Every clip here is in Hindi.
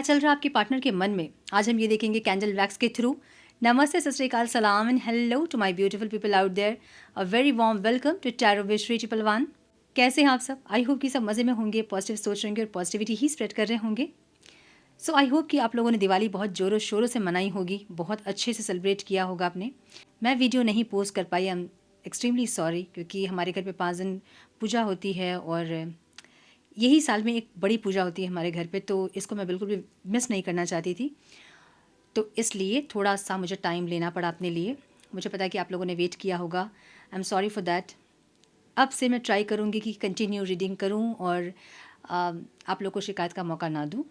चल रहा है आपके पार्टनर के मन में, आज हम ये देखेंगे कैंडल वैक्स के थ्रू। नमस्ते, सत श्री अकाल, सलाम and hello to my beautiful people out there. A very warm welcome to tarot with Shri 111। कैसे हैं आप सब? आई होप कि सब मज़े में होंगे, पॉजिटिव सोच रहे होंगे और पॉजिटिविटी ही स्प्रेड कर रहे होंगे। सो आई होप कि आप लोगों ने दिवाली बहुत ज़ोरों शोरों से मनाई होगी, बहुत अच्छे से सेलिब्रेट किया होगा आपने। मैं वीडियो नहीं पोस्ट कर पाई, आई एम एक्सट्रीमली सॉरी, क्योंकि हमारे घर पे 5 दिन पूजा होती है और यही साल में एक बड़ी पूजा होती है हमारे घर पे, तो इसको मैं बिल्कुल भी मिस नहीं करना चाहती थी। तो इसलिए थोड़ा सा मुझे टाइम लेना पड़ा अपने लिए। मुझे पता है कि आप लोगों ने वेट किया होगा, I am sorry for that. अब से मैं ट्राई करूँगी कि कंटिन्यू रीडिंग करूँ और आप लोग को शिकायत का मौका ना दूँ।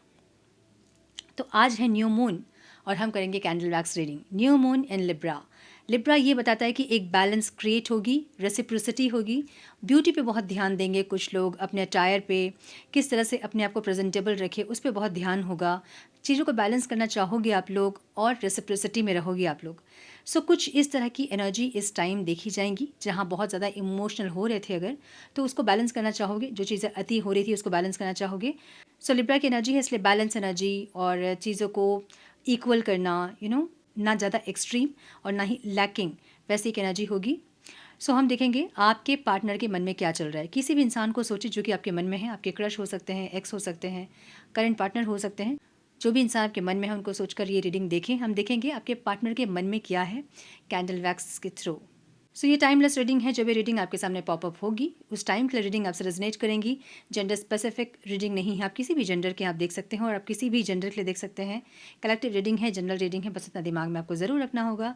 तो आज है न्यू मून और हम करेंगे candle wax reading. New moon इन लिब्रा। लिब्रा ये बताता है कि एक बैलेंस क्रिएट होगी, रेसिप्रोसिटी होगी, ब्यूटी पे बहुत ध्यान देंगे कुछ लोग, अपने अटायर पे किस तरह से अपने आप को प्रेजेंटेबल रखे उस पर बहुत ध्यान होगा। चीज़ों को बैलेंस करना चाहोगे आप लोग और रेसिप्रोसिटी में रहोगे आप लोग। सो कुछ इस तरह की एनर्जी इस टाइम देखी जाएंगी। जहाँ बहुत ज़्यादा इमोशनल हो रहे थे अगर, तो उसको बैलेंस करना चाहोगे, जो चीज़ें अति हो रही थी उसको बैलेंस करना चाहोगे। सो लिब्रा की एनर्जी है, इसलिए बैलेंस एनर्जी और चीज़ों को इक्वल करना, ना ज़्यादा एक्सट्रीम और ना ही लैकिंग, वैसी एक एनर्जी होगी। सो हम देखेंगे आपके पार्टनर के मन में क्या चल रहा है। किसी भी इंसान को सोचिए जो कि आपके मन में है। आपके क्रश हो सकते हैं, एक्स हो सकते हैं, करंट पार्टनर हो सकते हैं। जो भी इंसान आपके मन में है उनको सोचकर ये रीडिंग देखें। हम देखेंगे आपके पार्टनर के मन में क्या है कैंडल वैक्स के थ्रू। सो ये टाइमलेस रीडिंग है। जब ये रीडिंग आपके सामने पॉपअप होगी उस टाइम के लिए रीडिंग आपसे रेजोनेट करेंगी। जेंडर स्पेसिफिक रीडिंग नहीं है, आप किसी भी जेंडर के आप देख सकते हैं और आप किसी भी जेंडर के लिए देख सकते हैं। कलेक्टिव रीडिंग है, जनरल रीडिंग है, बस इतना दिमाग में आपको ज़रूर रखना होगा।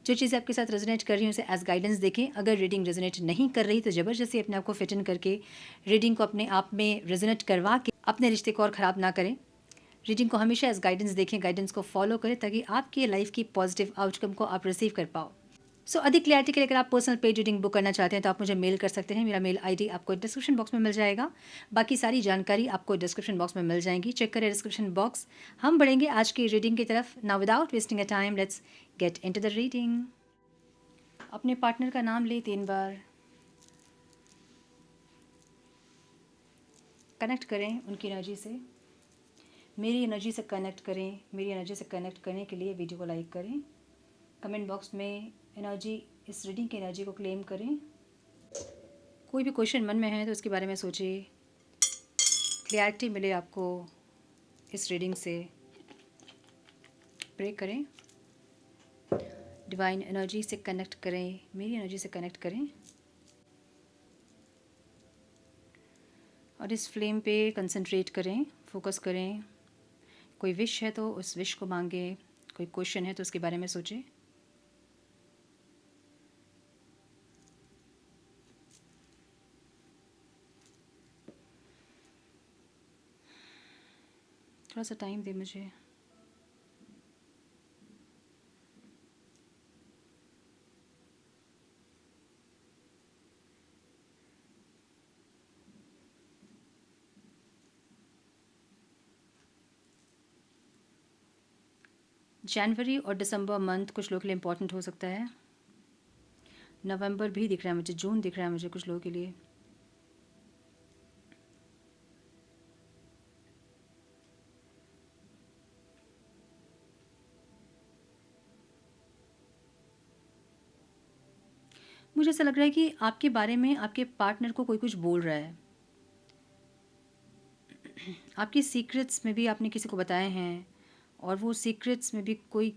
जो चीज़ें आपके साथ रेजोनेट कर रही हैं उसे एज गाइडेंस देखें। अगर रीडिंग रेजोनेट नहीं कर रही तो ज़बरदस्ती अपने आप को फिट इन करके रीडिंग को अपने आप में रेजोनेट करवा के अपने रिश्ते को और ख़राब ना करें। रीडिंग को हमेशा एज गाइडेंस देखें, गाइडेंस को फॉलो करें ताकि आपकी लाइफ की पॉजिटिव आउटकम को आप रिसीव कर पाओ। सो अधिक क्लैरिटी के लिए अगर आप पर्सनल पेज रीडिंग बुक करना चाहते हैं तो आप मुझे मेल कर सकते हैं। मेरा मेल आईडी आपको डिस्क्रिप्शन बॉक्स में मिल जाएगा। बाकी सारी जानकारी आपको डिस्क्रिप्शन बॉक्स में मिल जाएंगी, चेक करें डिस्क्रिप्शन बॉक्स। हम बढ़ेंगे आज की रीडिंग की तरफ। Now without wasting a time let's get into the reading. अपने पार्टनर का नाम ले 3 बार, कनेक्ट करें उनकी एनर्जी से, मेरी एनर्जी से कनेक्ट करें। मेरी एनर्जी से कनेक्ट करने के लिए वीडियो को लाइक करें, कमेंट बॉक्स में एनर्जी, इस रीडिंग की एनर्जी को क्लेम करें। कोई भी क्वेश्चन मन में है तो उसके बारे में सोचिए, क्लैरिटी मिले आपको इस रीडिंग से। प्रे करें, डिवाइन एनर्जी से कनेक्ट करें, मेरी एनर्जी से कनेक्ट करें और इस फ्लेम पे कंसंट्रेट करें, फोकस करें। कोई विश है तो उस विश को मांगे, कोई क्वेश्चन है तो उसके बारे में सोचें। थोड़ा सा टाइम दे मुझे। जनवरी और दिसंबर मंथ कुछ लोगों के लिए इम्पोर्टेंट हो सकता है। नवंबर भी दिख रहा है मुझे, जून दिख रहा है मुझे कुछ लोगों के लिए। मुझे ऐसा लग रहा है कि आपके बारे में आपके पार्टनर को कोई कुछ बोल रहा है। आपकी सीक्रेट्स में भी आपने किसी को बताए हैं और वो सीक्रेट्स में भी कोई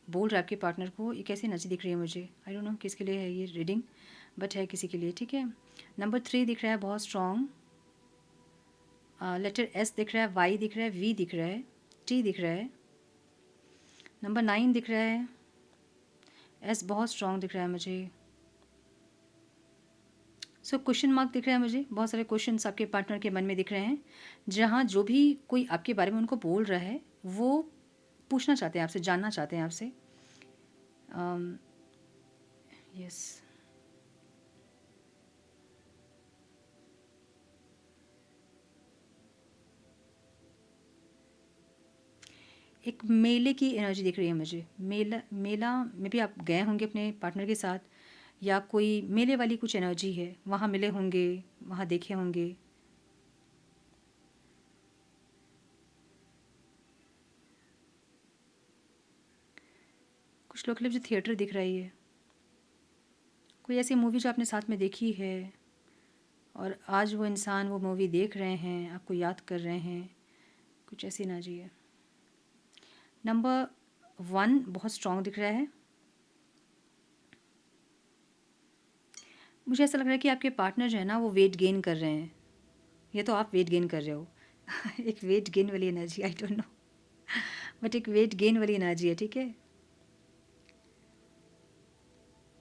बोल रहा है आपके पार्टनर को। ये कैसी एनर्जी दिख रही है मुझे, आई डोंट नो किसके लिए है ये रीडिंग, बट है किसी के लिए, ठीक है। नंबर 3 दिख रहा है बहुत स्ट्रॉन्ग। लेटर एस दिख रहा है, वाई दिख रहा है, वी दिख रहा है, टी दिख रहा है। नंबर 9 दिख रहा है, एस बहुत स्ट्रॉन्ग दिख रहा है मुझे। सो क्वेश्चन मार्क दिख रहा है मुझे, बहुत सारे क्वेश्चंस आपके पार्टनर के मन में दिख रहे हैं। जहाँ जो भी कोई आपके बारे में उनको बोल रहा है वो पूछना चाहते हैं आपसे, जानना चाहते हैं आपसे। यस, एक मेले की एनर्जी दिख रही है मुझे। मेला में भी आप गए होंगे अपने पार्टनर के साथ, या कोई मेले वाली कुछ एनर्जी है, वहाँ मिले होंगे, वहाँ देखे होंगे। स्लो क्लिप जो थिएटर दिख रही है, कोई ऐसी मूवी जो आपने साथ में देखी है और आज वो इंसान वो मूवी देख रहे हैं, आपको याद कर रहे हैं, कुछ ऐसी एनर्जी है। नंबर 1 बहुत स्ट्रॉन्ग दिख रहा है। मुझे ऐसा लग रहा है कि आपके पार्टनर जो है ना वो वेट गेन कर रहे हैं, या तो आप वेट गेन कर रहे हो। एक वेट गेन वाली energy, I don't know, but एक वेट गेन वाली एनर्जी है, ठीक है।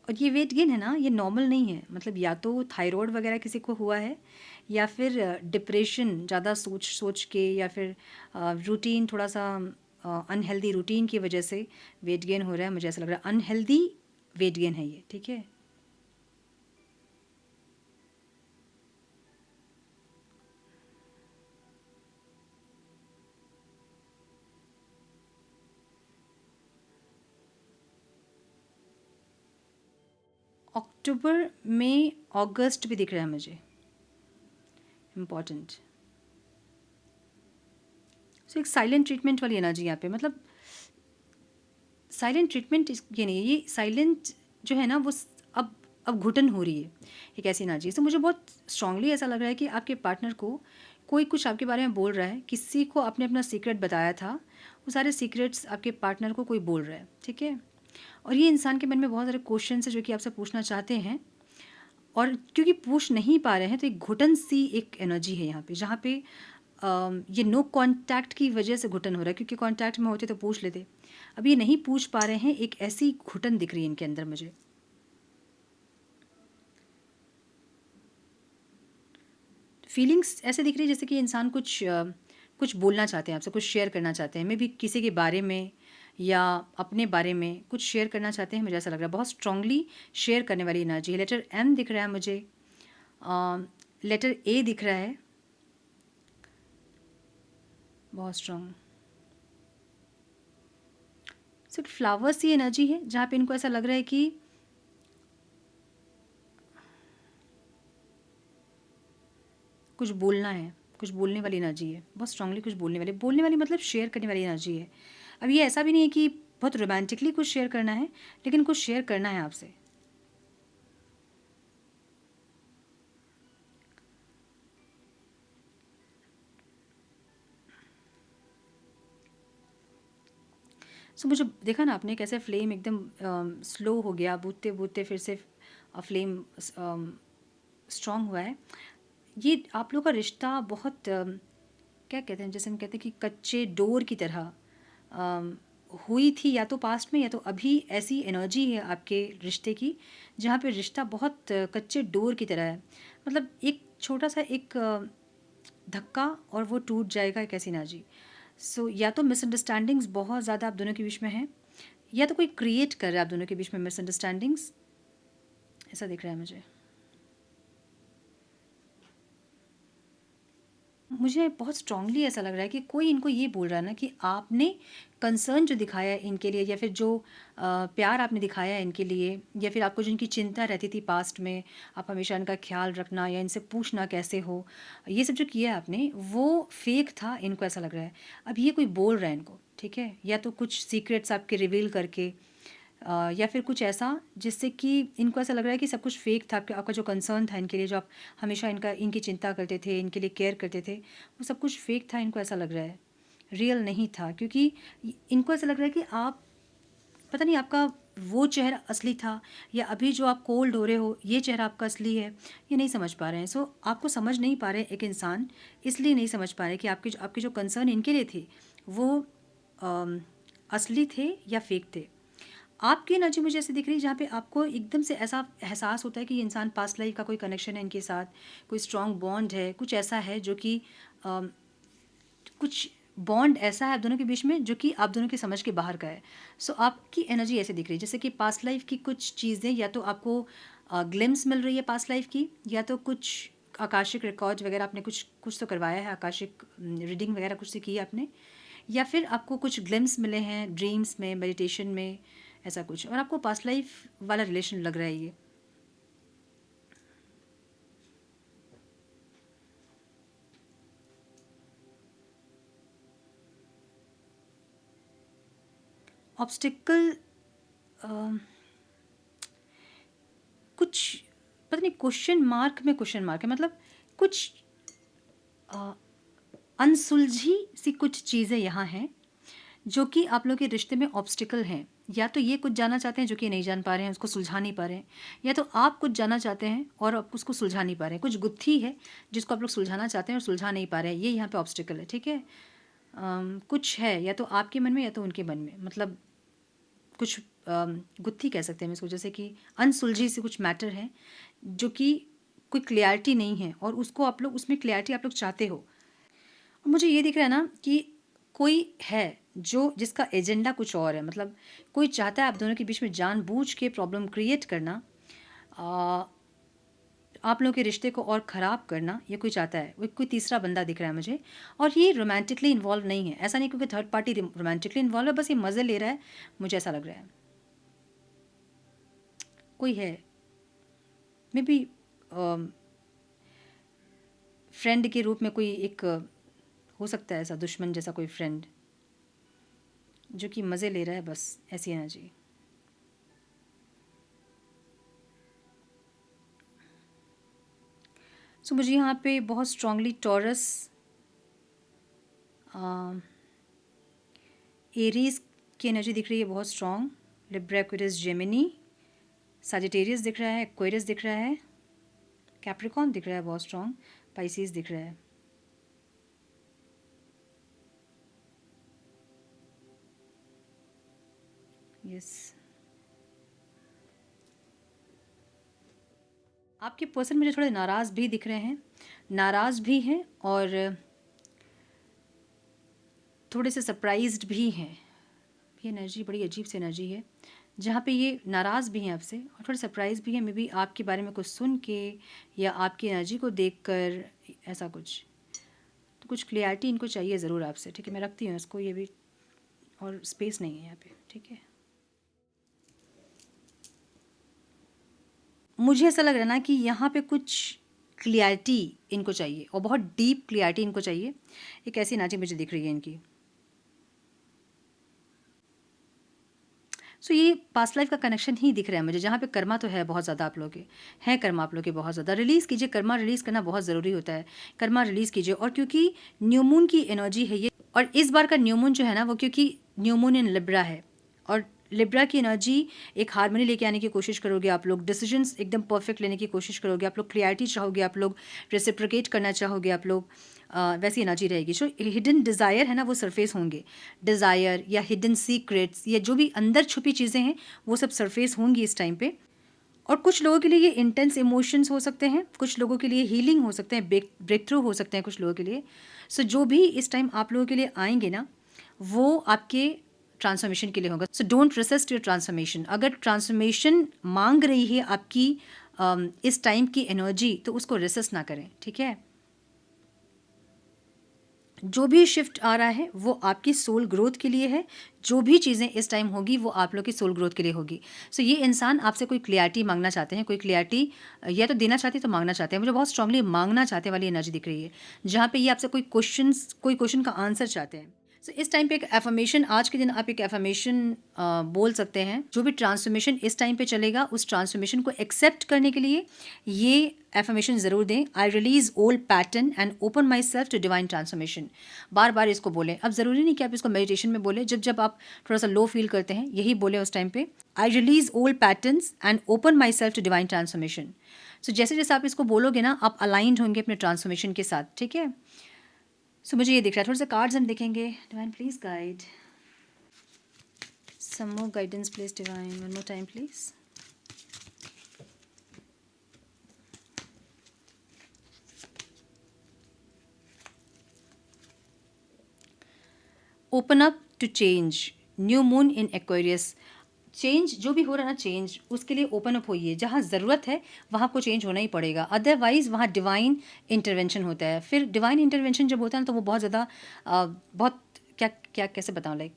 और ये वेट गेन है ना, ये नॉर्मल नहीं है, मतलब या तो थायराइड वगैरह किसी को हुआ है, या फिर डिप्रेशन ज़्यादा सोच सोच के, या फिर रूटीन थोड़ा सा अनहेल्दी रूटीन की वजह से वेट गेन हो रहा है। मुझे ऐसा लग रहा है अनहेल्दी वेट गेन है ये, ठीक है। अक्टूबर में अगस्त भी दिख रहा है मुझे इम्पॉर्टेंट। सो एक साइलेंट ट्रीटमेंट वाली एनर्जी यहाँ पे, मतलब साइलेंट ट्रीटमेंट ये नहीं है, ये साइलेंट जो है ना वो अब घुटन हो रही है, एक ऐसी एनर्जी। तो मुझे बहुत स्ट्रांगली ऐसा लग रहा है कि आपके पार्टनर को कोई कुछ आपके बारे में बोल रहा है, किसी को आपने अपना सीक्रेट बताया था, वो सारे सीक्रेट्स आपके पार्टनर को कोई बोल रहा है, ठीक है। और ये इंसान के मन में बहुत सारे क्वेश्चन है जो कि आपसे पूछना चाहते हैं, और क्योंकि पूछ नहीं पा रहे हैं तो एक घुटन सी एक एनर्जी है यहाँ पे, जहाँ पे ये नो कांटेक्ट की वजह से घुटन हो रहा है, क्योंकि कांटेक्ट में होते तो पूछ लेते। अब ये नहीं पूछ पा रहे हैं, एक ऐसी घुटन दिख रही है इनके अंदर मुझे। फीलिंग्स ऐसे दिख रही है जैसे कि इंसान कुछ बोलना चाहते हैं आपसे, कुछ शेयर करना चाहते हैं, मे बी किसी के बारे में या अपने बारे में कुछ शेयर करना चाहते हैं। मुझे ऐसा लग रहा है बहुत स्ट्रांगली शेयर करने वाली एनर्जी है। लेटर एम दिख रहा है मुझे, लेटर ए दिख रहा है, बहुत स्ट्रांग। सिर्फ फ्लावर्स की एनर्जी है जहाँ पे इनको ऐसा लग रहा है कि कुछ बोलना है, कुछ बोलने वाली एनर्जी है, बहुत स्ट्रांगली कुछ बोलने वाली मतलब शेयर करने वाली एनर्जी है। अब ये ऐसा भी नहीं है कि बहुत रोमांटिकली कुछ शेयर करना है, लेकिन कुछ शेयर करना है आपसे। सो मुझे देखा ना आपने कैसे फ्लेम एकदम स्लो हो गया, बूझते बूझते फिर से फ्लेम स्ट्रांग हुआ है। ये आप लोग का रिश्ता बहुत क्या कहते हैं, जैसे हम कहते हैं कि कच्चे डोर की तरह हुई थी, या तो पास्ट में या तो अभी ऐसी एनर्जी है आपके रिश्ते की, जहाँ पे रिश्ता बहुत कच्चे डोर की तरह है। मतलब एक छोटा सा एक धक्का और वो टूट जाएगा, एक ऐसी एनर्जी। सो या तो मिसअंडरस्टैंडिंग्स बहुत ज़्यादा आप दोनों के बीच में है, या तो कोई क्रिएट कर रहा है आप दोनों के बीच में मिसअंडरस्टैंडिंग्स, ऐसा दिख रहा है मुझे। मुझे बहुत स्ट्रांगली ऐसा लग रहा है कि कोई इनको ये बोल रहा है ना कि आपने कंसर्न जो दिखाया है इनके लिए, या फिर जो प्यार आपने दिखाया है इनके लिए, या फिर आपको जो इनकी चिंता रहती थी पास्ट में, आप हमेशा इनका ख्याल रखना या इनसे पूछना कैसे हो, ये सब जो किया है आपने वो फेक था, इनको ऐसा लग रहा है। अब ये कोई बोल रहा है इनको, ठीक है, या तो कुछ सीक्रेट्स आपके रिवील करके, या फिर कुछ ऐसा जिससे कि इनको ऐसा लग रहा है कि सब कुछ फेक था। आपका जो कंसर्न था इनके लिए, जो आप हमेशा इनकी चिंता करते थे, इनके लिए केयर करते थे, वो सब कुछ फेक था, इनको ऐसा लग रहा है, रियल नहीं था। क्योंकि इनको ऐसा लग रहा है कि आप, पता नहीं आपका वो चेहरा असली था या अभी जो आप कोल्ड हो रहे हो ये चेहरा आपका असली है, ये नहीं समझ पा रहे हैं। सो आपको समझ नहीं पा रहे एक इंसान, इसलिए नहीं समझ पा रहे कि आपके जो कंसर्न इनके लिए थे वो असली थे या फेक थे। आपकी एनर्जी मुझे ऐसी दिख रही है जहाँ पे आपको एकदम से ऐसा एहसास होता है कि ये इंसान पास्ट लाइफ का कोई कनेक्शन है इनके साथ, कोई स्ट्रॉन्ग बॉन्ड है, कुछ ऐसा है जो कि कुछ बॉन्ड ऐसा है आप दोनों के बीच में जो कि आप दोनों की समझ के बाहर का है। सो आपकी एनर्जी ऐसे दिख रही है जैसे कि पास्ट लाइफ की कुछ चीज़ें, या तो आपको ग्लिम्स मिल रही है पास्ट लाइफ की, या तो कुछ आकाशिक रिकॉर्ड वगैरह आपने कुछ कुछ तो करवाया है, आकाशिक रीडिंग वगैरह कुछ तो की है आपने, या फिर आपको कुछ ग्लिम्स मिले हैं ड्रीम्स में, मेडिटेशन में, ऐसा कुछ, और आपको पास्ट लाइफ वाला रिलेशन लग रहा है ये। ऑब्स्टिकल कुछ पता नहीं क्वेश्चन मार्क में क्वेश्चन मार्क है, मतलब कुछ अनसुलझी सी कुछ चीज़ें यहाँ हैं जो कि आप लोग के रिश्ते में ऑब्स्टिकल हैं। या तो ये कुछ जानना चाहते हैं जो कि नहीं जान पा रहे हैं, उसको सुलझा नहीं पा रहे हैं, या तो आप कुछ जानना चाहते हैं और आप उसको सुलझा नहीं पा रहे हैं। कुछ गुत्थी है जिसको आप लोग सुलझाना चाहते हैं और सुलझा नहीं पा रहे हैं, ये यहाँ पे ऑब्स्टिकल है, ठीक है। कुछ है या तो आपके मन में या तो उनके मन में, मतलब कुछ गुत्थी कह सकते हैं हम इसको, जैसे कि अनसुलझी से कुछ मैटर है जो कि कोई क्लियरिटी नहीं है और उसको आप लोग, उसमें क्लियरिटी आप लोग चाहते हो। और मुझे ये दिख रहा है ना कि कोई है जो जिसका एजेंडा कुछ और है, मतलब कोई चाहता है आप दोनों के बीच में जानबूझ के प्रॉब्लम क्रिएट करना, आप लोगों के रिश्ते को और ख़राब करना, ये कोई चाहता है। वो कोई तीसरा बंदा दिख रहा है मुझे, और ये रोमांटिकली इन्वॉल्व नहीं है। ऐसा नहीं क्योंकि थर्ड पार्टी रोमांटिकली इन्वॉल्व है, बस ये मज़े ले रहा है, मुझे ऐसा लग रहा है। कोई है मे बी फ्रेंड के रूप में, कोई एक हो सकता है ऐसा दुश्मन जैसा कोई फ्रेंड जो कि मज़े ले रहा है, बस ऐसी एनर्जी। सो मुझे यहाँ पे बहुत स्ट्रांगली टॉरस, एरीज की एनर्जी दिख रही है बहुत strong, Libra, Aquarius, Gemini, Sagittarius दिख रहा है, एक्वेरियस दिख रहा है, कैप्रिकॉर्न दिख रहा है बहुत स्ट्रॉन्ग, पाइसिस दिख रहा है। यस, आपके पर्सन मुझे थोड़े नाराज़ भी दिख रहे हैं, नाराज़ भी हैं और थोड़े से सरप्राइज्ड भी हैं। ये एनर्जी बड़ी अजीब सी एनर्जी है जहाँ पे ये नाराज़ भी हैं आपसे और थोड़े सरप्राइज भी हैं, मे बी आपके बारे में कुछ सुन के या आपकी एनर्जी को देखकर, ऐसा कुछ। तो कुछ क्लियरिटी इनको चाहिए ज़रूर आपसे, ठीक है। मैं रखती हूँ इसको, ये भी, और स्पेस नहीं है यहाँ पे, ठीक है। मुझे ऐसा लग रहा है ना कि यहाँ पे कुछ क्लियरिटी इनको चाहिए और बहुत डीप क्लियरिटी इनको चाहिए। एक ऐसी एनर्जी मुझे दिख रही है इनकी। सो ये पास्ट लाइफ का कनेक्शन ही दिख रहा है मुझे, जहाँ पे कर्मा तो है बहुत ज़्यादा, आप लोग के हैं कर्मा, आप लोग के बहुत ज़्यादा। रिलीज़ कीजिए, कर्मा रिलीज़ करना बहुत ज़रूरी होता है, कर्मा रिलीज़ कीजिए। और क्योंकि न्यू मून की एनर्जी है ये, और इस बार का न्यू मून जो है ना वो क्योंकि न्यू मून इन लिब्रा है, और लिब्रा की एनर्जी एक हार्मनी लेके आने की कोशिश करोगे आप लोग, डिसीजंस एकदम परफेक्ट लेने की कोशिश करोगे आप लोग, क्लियरिटी चाहोगे आप लोग, रेसिप्रोकेट करना चाहोगे आप लोग, वैसी एनर्जी रहेगी। सो हिडन डिज़ायर है ना वो सरफेस होंगे, डिज़ायर या हिडन सीक्रेट्स या जो भी अंदर छुपी चीज़ें हैं वो सब सरफेस होंगी इस टाइम पे। और कुछ लोगों के लिए ये इंटेंस इमोशंस हो सकते हैं, कुछ लोगों के लिए हीलिंग हो सकते हैं, ब्रेक थ्रू हो सकते हैं कुछ लोगों के लिए। सो जो भी इस टाइम आप लोगों के लिए आएंगे ना वो आपके ट्रांसफॉर्मेशन के लिए होगा। So don't resist your transformation. अगर ट्रांसफॉर्मेशन मांग रही है आपकी इस टाइम की एनर्जी, तो उसको रेसिस्ट ना करें, ठीक है। जो भी शिफ्ट आ रहा है वो आपकी सोल ग्रोथ के लिए है, जो भी चीज़ें इस टाइम होगी वो आप लोग की सोल ग्रोथ के लिए होगी। सो ये इंसान आपसे कोई क्लियरिटी मांगना चाहते हैं, कोई क्लियरिटी या तो देना चाहते हैं तो मांगना चाहते हैं। मुझे बहुत स्ट्रांगली मांगना चाहते वाली एनर्जी दिख रही है, जहाँ पे ये आपसे कोई क्वेश्चन का आंसर चाहते हैं। सो इस टाइम पे एक एफर्मेशन, आज के दिन आप एक एफर्मेशन बोल सकते हैं। जो भी ट्रांसफॉर्मेशन इस टाइम पे चलेगा उस ट्रांसफॉर्मेशन को एक्सेप्ट करने के लिए ये एफर्मेशन ज़रूर दें। I release old pattern and open myself to divine transformation. बार बार इसको बोलें। अब ज़रूरी नहीं कि आप इसको मेडिटेशन में बोलें, जब जब आप थोड़ा सा लो फील करते हैं यही बोलें उस टाइम पे। I release old patterns and open myself to divine transformation. So जैसे जैसे आप इसको बोलोगे ना आप अलाइंड होंगे अपने ट्रांसफॉर्मेशन के साथ, ठीक है। सो मुझे ये दिख रहा है, थोड़ा सा कार्ड्स हम देखेंगे। Divine please guide some more guidance please divine, one more time please. Open up to change, new moon in Aquarius. Change जो भी हो रहा है ना, चेंज उसके लिए ओपन अप होइए। जहाँ ज़रूरत है वहाँ को चेंज होना ही पड़ेगा, अदरवाइज़ वहाँ डिवाइन इंटरवेंशन होता है। फिर डिवाइन इंटरवेंशन जब होता है ना तो वो बहुत ज़्यादा बहुत क्या क्या कैसे बताऊँ, लाइक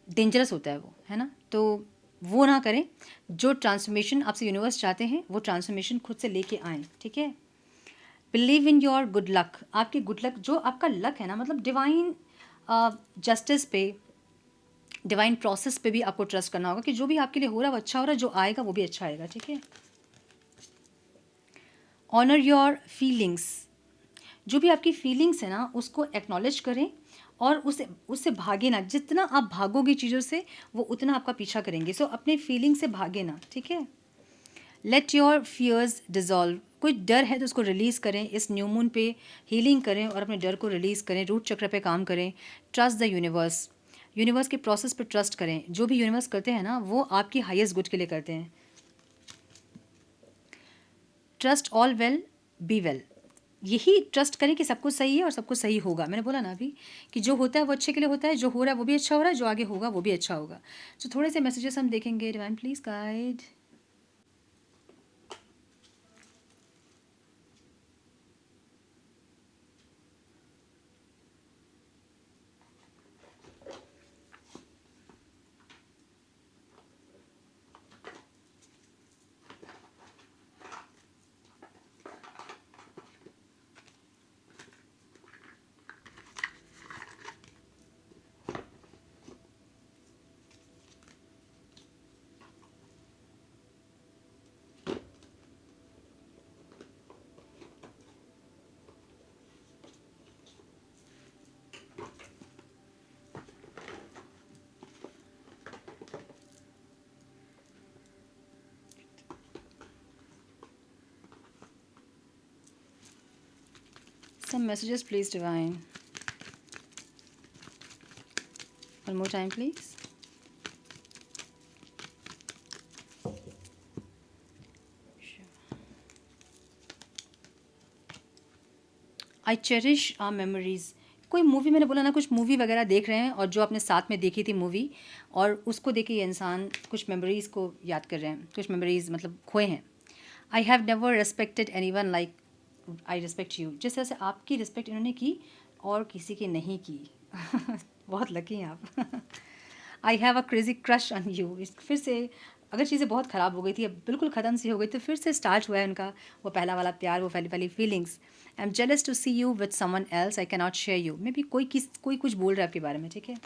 डेंजरस होता है वो, है ना। तो वो ना करें। जो ट्रांसफॉर्मेशन आपसे यूनिवर्स चाहते हैं वो ट्रांसफॉर्मेशन खुद से लेके आएँ, ठीक है। Believe in your good luck. आपकी गुड लक, जो आपका लक है ना, मतलब डिवाइन जस्टिस पे, डिवाइन प्रोसेस पे भी आपको ट्रस्ट करना होगा कि जो भी आपके लिए हो रहा है वो अच्छा हो रहा है, जो आएगा वो भी अच्छा आएगा, ठीक है। ऑनर योर फीलिंग्स, जो भी आपकी फीलिंग्स है ना उसको एक्नॉलेज करें और उससे उससे भागे ना। जितना आप भागोगे चीज़ों से वो उतना आपका पीछा करेंगे। सो अपने फीलिंग से भागे ना, ठीक है। लेट योर फियर्स डिज़ोल्व, कोई डर है तो उसको रिलीज़ करें। इस न्यू मून पे हीलिंग करें और अपने डर को रिलीज़ करें। रूट चक्र पे काम करें। ट्रस्ट द यूनिवर्स, यूनिवर्स के प्रोसेस पे ट्रस्ट करें। जो भी यूनिवर्स करते हैं ना वो आपकी हाईएस्ट गुड के लिए करते हैं। Trust all well be well, यही ट्रस्ट करें कि सब कुछ सही है और सब कुछ सही होगा। मैंने बोला ना अभी कि जो होता है वो अच्छे के लिए होता है, जो हो रहा है वो भी अच्छा हो रहा है, जो आगे होगा वो भी अच्छा होगा। तो थोड़े से मैसेजेस हम देखेंगे। Divine please guide. Some messages, please, Divine. One more time, please. I cherish our memories, कोई मूवी, मैंने बोला ना कुछ मूवी वगैरह देख रहे हैं और जो आपने साथ में देखी थी मूवी और उसको देख के ये इंसान कुछ मेमोरीज़ को याद कर रहे हैं, कुछ मेमोरीज़ मतलब खोए हैं। आई have never respected any one like I respect you, जिस तरह से आपकी रिस्पेक्ट इन्होंने की और किसी की नहीं की। बहुत लकी हैं आप। I have a crazy crush on you, फिर से अगर चीज़ें बहुत ख़राब हो गई थी, अब बिल्कुल ख़त्म सी हो गई, तो फिर से स्टार्ट हुआ है उनका वो पहला वाला प्यार, वो पहली पहली feelings. I am jealous to see you with someone else, I can not share you. Maybe कोई कुछ बोल रहा है आपके बारे में, ठीक है।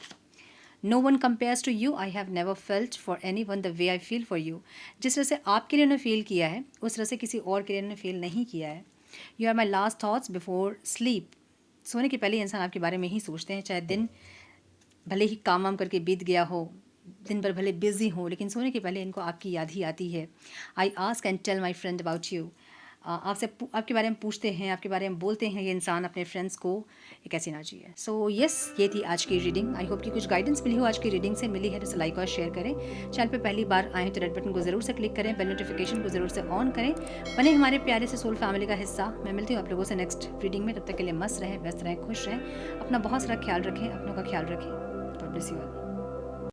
No one compares to you, I have never felt for anyone the way I feel for you. जिस तरह से आपके लिए उन्होंने फील किया है उस तरह से किसी और के लिए उन्होंने फील नहीं किया है। You are my last thoughts before sleep, सोने के पहले इंसान आपके बारे में ही सोचते हैं। चाहे दिन भले ही काम वाम करके बीत गया हो, दिन भर भले बिजी हो, लेकिन सोने के पहले इनको आपकी याद ही आती है। I ask and tell my friend about you, आपसे आपके बारे में पूछते हैं, आपके बारे में बोलते हैं ये इंसान अपने फ्रेंड्स को। एक ऐसी एनर्जी है। सो यस, ये थी आज की रीडिंग। आई होप कि कुछ गाइडेंस मिली हो आज की रीडिंग से। मिली है तो लाइक और शेयर करें। चैनल पे पहली बार आए तो रेड बटन को ज़रूर से क्लिक करें, बेल नोटिफिकेशन को ज़रूर से ऑन करें, बने हमारे प्यारे से सोल फैमिली का हिस्सा। मैं मिलती हूँ आप लोगों से नेक्स्ट रीडिंग में। तब तक के लिए मस्त रहें, व्यस्त रहें, खुश रहें, अपना बहुत सारा ख्याल रखें, अपनों का ख्याल रखें। God bless you all.